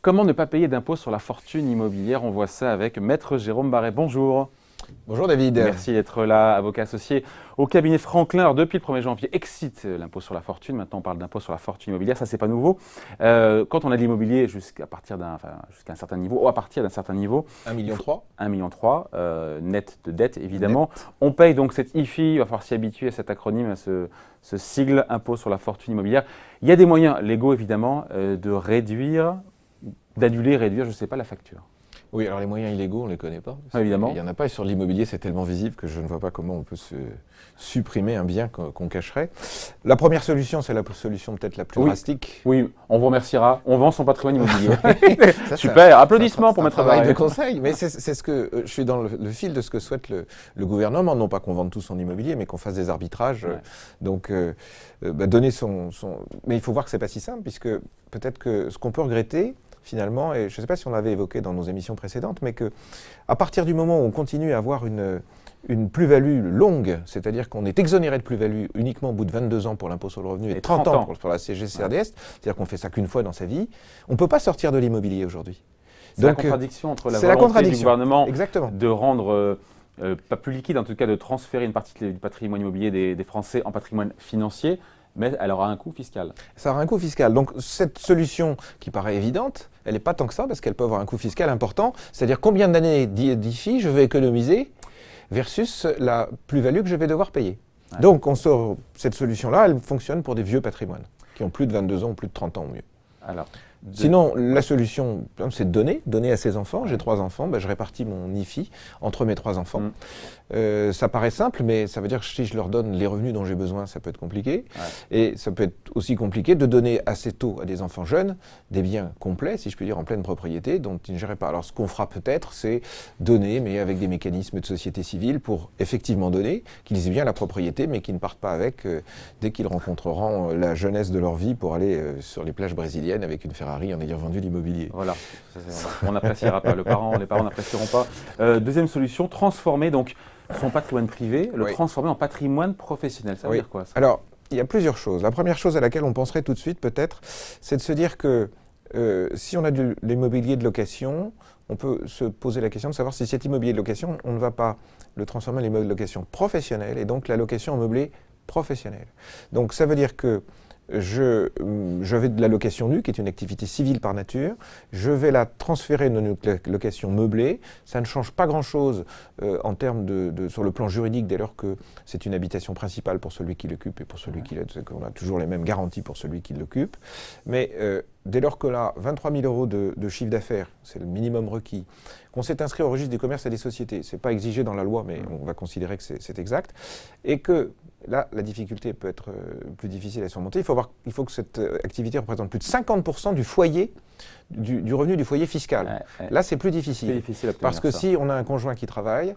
Comment ne pas payer d'impôt sur la fortune immobilière? On voit ça avec Maître Jérôme Barret. Bonjour. Bonjour David. Merci d'être là, avocat associé au cabinet Franklin. Alors, depuis le 1er janvier, excite l'impôt sur la fortune. Maintenant, on parle d'impôt sur la fortune immobilière. Ça, c'est pas nouveau. Quand on a de l'immobilier jusqu'à un certain niveau, ou à partir d'un certain niveau, 1,3 million. 1,3 million, net de dette, évidemment. Net. On paye donc cette IFI. Il va falloir s'y habituer à cet acronyme, à ce sigle, impôt sur la fortune immobilière. Il y a des moyens légaux, évidemment, d'annuler, réduire, je ne sais pas, la facture. Oui, alors les moyens illégaux, on ne les connaît pas. Évidemment. Il n'y en a pas, et sur l'immobilier, c'est tellement visible que je ne vois pas comment on peut se supprimer un bien qu'on cacherait. La première solution, c'est la solution peut-être la plus drastique. Oui, on vous remerciera. On vend son patrimoine immobilier. Super, applaudissements pour Maître Barret. De conseil, mais c'est ce que je suis dans le fil de ce que souhaite le gouvernement, non pas qu'on vende tout son immobilier, mais qu'on fasse des arbitrages. Ouais. Donc, donner son... Mais il faut voir que c'est pas si simple, puisque peut-être que ce qu'on peut regretter, finalement, et je ne sais pas si on l'avait évoqué dans nos émissions précédentes, mais qu'à partir du moment où on continue à avoir une plus-value longue, c'est-à-dire qu'on est exonéré de plus-value uniquement au bout de 22 ans pour l'impôt sur le revenu et 30 ans pour la CGCRDS, c'est-à-dire qu'on fait ça qu'une fois dans sa vie, on ne peut pas sortir de l'immobilier aujourd'hui. C'est la contradiction entre la volonté du gouvernement de rendre, pas plus liquide, en tout cas de transférer une partie du patrimoine immobilier des Français en patrimoine financier, mais elle aura un coût fiscal. Ça aura un coût fiscal. Donc cette solution qui paraît évidente, elle n'est pas tant que ça parce qu'elle peut avoir un coût fiscal important. C'est-à-dire combien d'années d'IFI je vais économiser versus la plus-value que je vais devoir payer. Ouais. Donc cette solution-là, elle fonctionne pour des vieux patrimoines qui ont plus de 22 ans ou plus de 30 ans au mieux. Alors, sinon, la solution, c'est de donner à ses enfants. J'ai 3 enfants, je répartis mon IFI entre mes 3 enfants. Ça paraît simple, mais ça veut dire que si je leur donne les revenus dont j'ai besoin, ça peut être compliqué. Ouais. Et ça peut être aussi compliqué de donner assez tôt à des enfants jeunes des biens complets, si je puis dire, en pleine propriété, dont ils ne géraient pas. Alors, ce qu'on fera peut-être, c'est donner, mais avec des mécanismes de société civile pour effectivement donner, qu'ils aient bien la propriété, mais qu'ils ne partent pas avec dès qu'ils rencontreront la jeunesse de leur vie pour aller sur les plages brésiliennes avec une Ferrari en ayant vendu l'immobilier. Voilà, on n'appréciera pas, les parents n'apprécieront pas. Deuxième solution, transformer donc son patrimoine privé, le transformer en patrimoine professionnel. Ça veut dire quoi ça? Alors, il y a plusieurs choses. La première chose à laquelle on penserait tout de suite peut-être, c'est de se dire que si on a de l'immobilier de location, on peut se poser la question de savoir si cet immobilier de location, on ne va pas le transformer en immobilier de location professionnelle et donc la location en meublé professionnelle. Donc ça veut dire que je vais de la location nue, qui est une activité civile par nature, je vais la transférer dans une location meublée. Ça ne change pas grand-chose en termes sur le plan juridique, dès lors que c'est une habitation principale pour celui qui l'occupe et pour celui qui l'aide. On a toujours les mêmes garanties pour celui qui l'occupe. Mais dès lors que là, 23 000 € de chiffre d'affaires, c'est le minimum requis, qu'on s'est inscrit au registre des commerces et des sociétés, ce n'est pas exigé dans la loi, mais on va considérer que c'est exact, et que là, la difficulté peut être plus difficile à surmonter. Il faut que cette activité représente plus de 50% du foyer, du revenu du foyer fiscal. Là, c'est plus difficile. Parce que si on a un conjoint qui travaille,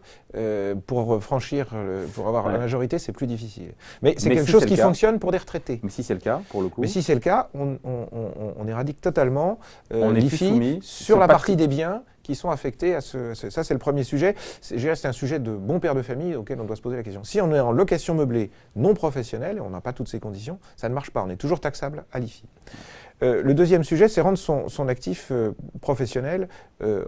pour avoir la majorité, c'est plus difficile. Mais c'est quelque chose qui fonctionne pour des retraités. Mais si c'est le cas, pour le coup. Mais si c'est le cas, on éradique totalement l'IFI sur la partie des biens qui sont affectés à ça, c'est le premier sujet. C'est un sujet de bon père de famille auquel on doit se poser la question. Si on est en location meublée non professionnelle, et on n'a pas toutes ces conditions, ça ne marche pas. On est toujours taxable à l'IFI. Le deuxième sujet, c'est rendre son actif professionnel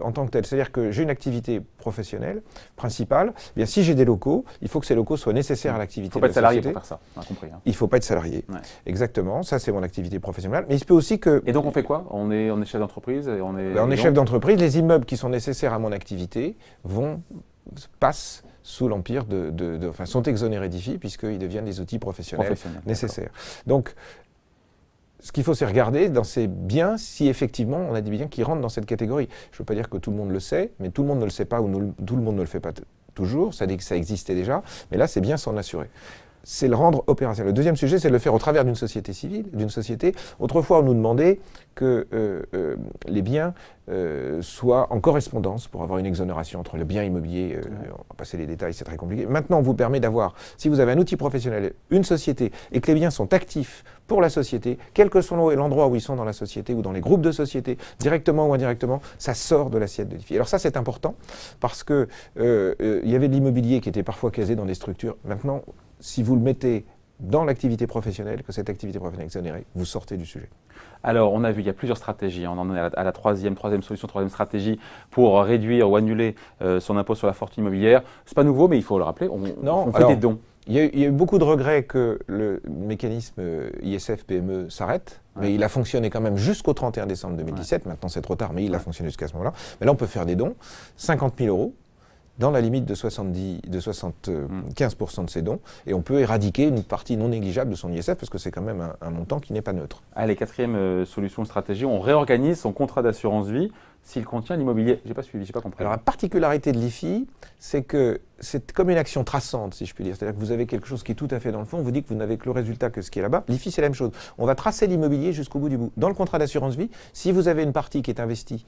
en tant que tel. C'est-à-dire que j'ai une activité professionnelle principale. Eh bien, si j'ai des locaux, il faut que ces locaux soient nécessaires à l'activité de la société. Il ne faut pas être salarié pour faire ça, on a compris. Il ne faut pas être salarié. Ouais. Exactement, ça c'est mon activité professionnelle. Mais il se peut aussi que... Et donc on fait quoi? On est chef d'entreprise et on est chef d'entreprise. Les immeubles qui sont nécessaires à mon activité passent sous l'empire sont exonérés d'IFI puisqu'ils deviennent des outils professionnels nécessaires. Donc, ce qu'il faut, c'est regarder dans ces biens si effectivement on a des biens qui rentrent dans cette catégorie. Je ne veux pas dire que tout le monde le sait, mais tout le monde ne le sait pas ou tout le monde ne le fait pas toujours. Ça dit que ça existait déjà, mais là, c'est bien s'en assurer. C'est le rendre opérationnel. Le deuxième sujet, c'est de le faire au travers d'une société civile, d'une société. Autrefois, on nous demandait que les biens soient en correspondance pour avoir une exonération entre le bien immobilier. On va passer les détails, c'est très compliqué. Maintenant, on vous permet d'avoir, si vous avez un outil professionnel, une société, et que les biens sont actifs pour la société, quel que soit l'endroit où ils sont dans la société ou dans les groupes de société, directement ou indirectement, ça sort de l'assiette de l'IFI. Alors ça, c'est important parce que y avait de l'immobilier qui était parfois casé dans des structures. Maintenant, si vous le mettez dans l'activité professionnelle, que cette activité professionnelle est exonérée, vous sortez du sujet. Alors, on a vu, il y a plusieurs stratégies. On en est à la troisième solution, troisième stratégie pour réduire ou annuler son impôt sur la fortune immobilière. Ce n'est pas nouveau, mais il faut le rappeler, on fait des dons. Il y a eu beaucoup de regrets que le mécanisme ISF-PME s'arrête, mais il a fonctionné quand même jusqu'au 31 décembre 2017. Maintenant, c'est trop tard, mais il a fonctionné jusqu'à ce moment-là. Mais là, on peut faire des dons, 50 000 € dans la limite de 75% de ses dons, et on peut éradiquer une partie non négligeable de son ISF, parce que c'est quand même un montant qui n'est pas neutre. Allez, quatrième solution de stratégie, on réorganise son contrat d'assurance vie s'il contient l'immobilier. Je n'ai pas suivi, je n'ai pas compris. Alors la particularité de l'IFI, c'est que c'est comme une action traçante, si je puis dire. C'est-à-dire que vous avez quelque chose qui est tout à fait dans le fond, on vous dit que vous n'avez que le résultat que ce qui est là-bas. L'IFI, c'est la même chose. On va tracer l'immobilier jusqu'au bout du bout. Dans le contrat d'assurance vie, si vous avez une partie qui est investie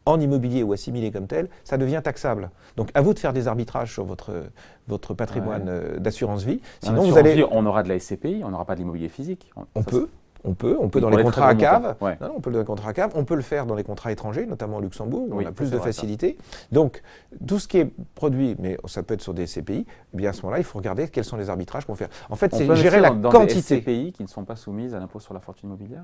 en immobilier ou assimilé comme tel, ça devient taxable. Donc à vous de faire des arbitrages sur votre patrimoine d'assurance vie. Sinon, vous allez... on aura de la SCPI, on n'aura pas de l'immobilier physique. On peut dans les contrats à cave. On peut dans les contrats à cave. On peut le faire dans les contrats étrangers, notamment au Luxembourg, où on a plus de facilité. Donc tout ce qui est produit, mais ça peut être sur des SCPI, eh bien à ce moment-là, il faut regarder quels sont les arbitrages qu'on fait. En fait, c'est gérer la quantité. Des SCPI qui ne sont pas soumises à l'impôt sur la fortune immobilière.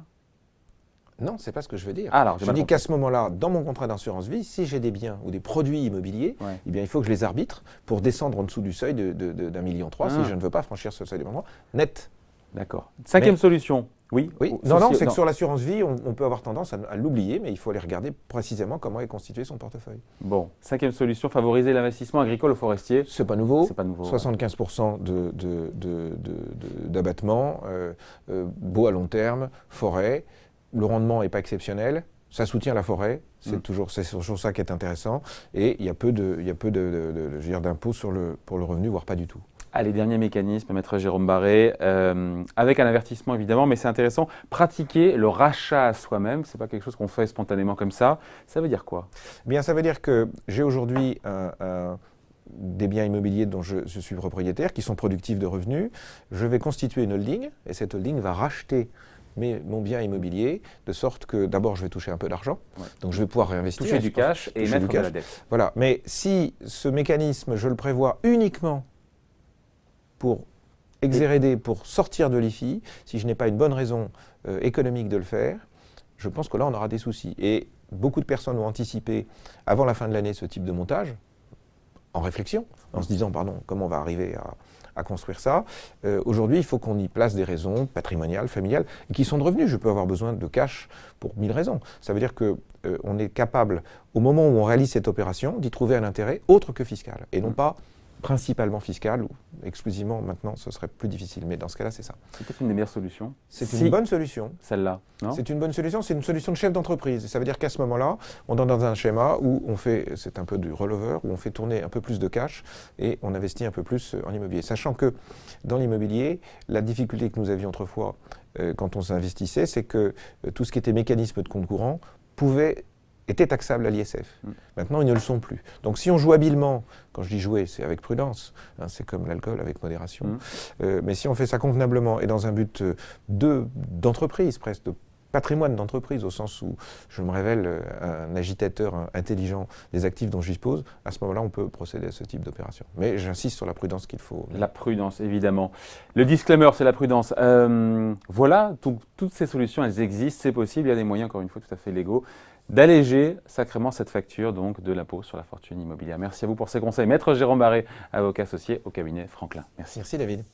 Non, c'est pas ce que je veux dire. Alors, je dis qu'à ce moment-là, dans mon contrat d'assurance vie, si j'ai des biens ou des produits immobiliers, eh bien, il faut que je les arbitre pour descendre en dessous du seuil d'1,3 million si je ne veux pas franchir ce seuil de 1,3 million net. D'accord. Cinquième solution. Oui. Non, c'est que sur l'assurance vie, on peut avoir tendance à l'oublier, mais il faut aller regarder précisément comment est constitué son portefeuille. Bon, cinquième solution, favoriser l'investissement agricole ou forestier. C'est pas nouveau. 75% d'abattement, beau à long terme, forêt. Le rendement n'est pas exceptionnel. Ça soutient la forêt. C'est toujours ça qui est intéressant. Et il y a peu d'impôts pour le revenu, voire pas du tout. Allez, dernier mécanisme, maître Jérôme Barré, avec un avertissement évidemment, mais c'est intéressant, pratiquer le rachat à soi-même, ce n'est pas quelque chose qu'on fait spontanément comme ça. Ça veut dire quoi? Bien, ça veut dire que j'ai aujourd'hui des biens immobiliers dont je suis propriétaire, qui sont productifs de revenus. Je vais constituer une holding, et cette holding va racheter mon bien immobilier, de sorte que d'abord je vais toucher un peu d'argent, donc je vais pouvoir réinvestir. Toucher du cash et mettre de la dette. Voilà, mais si ce mécanisme, je le prévois uniquement pour exhéréder, pour sortir de l'IFI, si je n'ai pas une bonne raison économique de le faire, je pense que là on aura des soucis. Et beaucoup de personnes ont anticipé avant la fin de l'année ce type de montage, en réflexion, en se disant, pardon, comment on va arriver à construire ça. Aujourd'hui, il faut qu'on y place des raisons patrimoniales, familiales, qui sont de revenus. Je peux avoir besoin de cash pour 1000 raisons. Ça veut dire qu'on est capable, au moment où on réalise cette opération, d'y trouver un intérêt autre que fiscal, et non pas principalement fiscal, ou exclusivement maintenant, ce serait plus difficile. Mais dans ce cas-là, c'est ça. C'est peut-être une des meilleures solutions. C'est une bonne solution. Celle-là, non? C'est une bonne solution, c'est une solution de chef d'entreprise. Ça veut dire qu'à ce moment-là, on est dans un schéma où on fait, c'est un peu du rollover, où on fait tourner un peu plus de cash et on investit un peu plus en immobilier. Sachant que dans l'immobilier, la difficulté que nous avions autrefois quand on s'investissait, c'est que tout ce qui était mécanisme de compte courant était taxable à l'ISF. Maintenant, ils ne le sont plus. Donc si on joue habilement, quand je dis jouer, c'est avec prudence, hein, c'est comme l'alcool, avec modération, mais si on fait ça convenablement et dans un but d'entreprise presque, de patrimoine d'entreprise, au sens où je me révèle un agitateur intelligent des actifs dont je dispose, à ce moment-là, on peut procéder à ce type d'opération. Mais j'insiste sur la prudence qu'il faut. La prudence, évidemment. Le disclaimer, c'est la prudence. Voilà, toutes ces solutions, elles existent, c'est possible, il y a des moyens, encore une fois, tout à fait légaux, d'alléger sacrément cette facture donc, de l'impôt sur la fortune immobilière. Merci à vous pour ces conseils. Maître Jérôme Barré, avocat associé au cabinet Franklin. Merci. Merci David.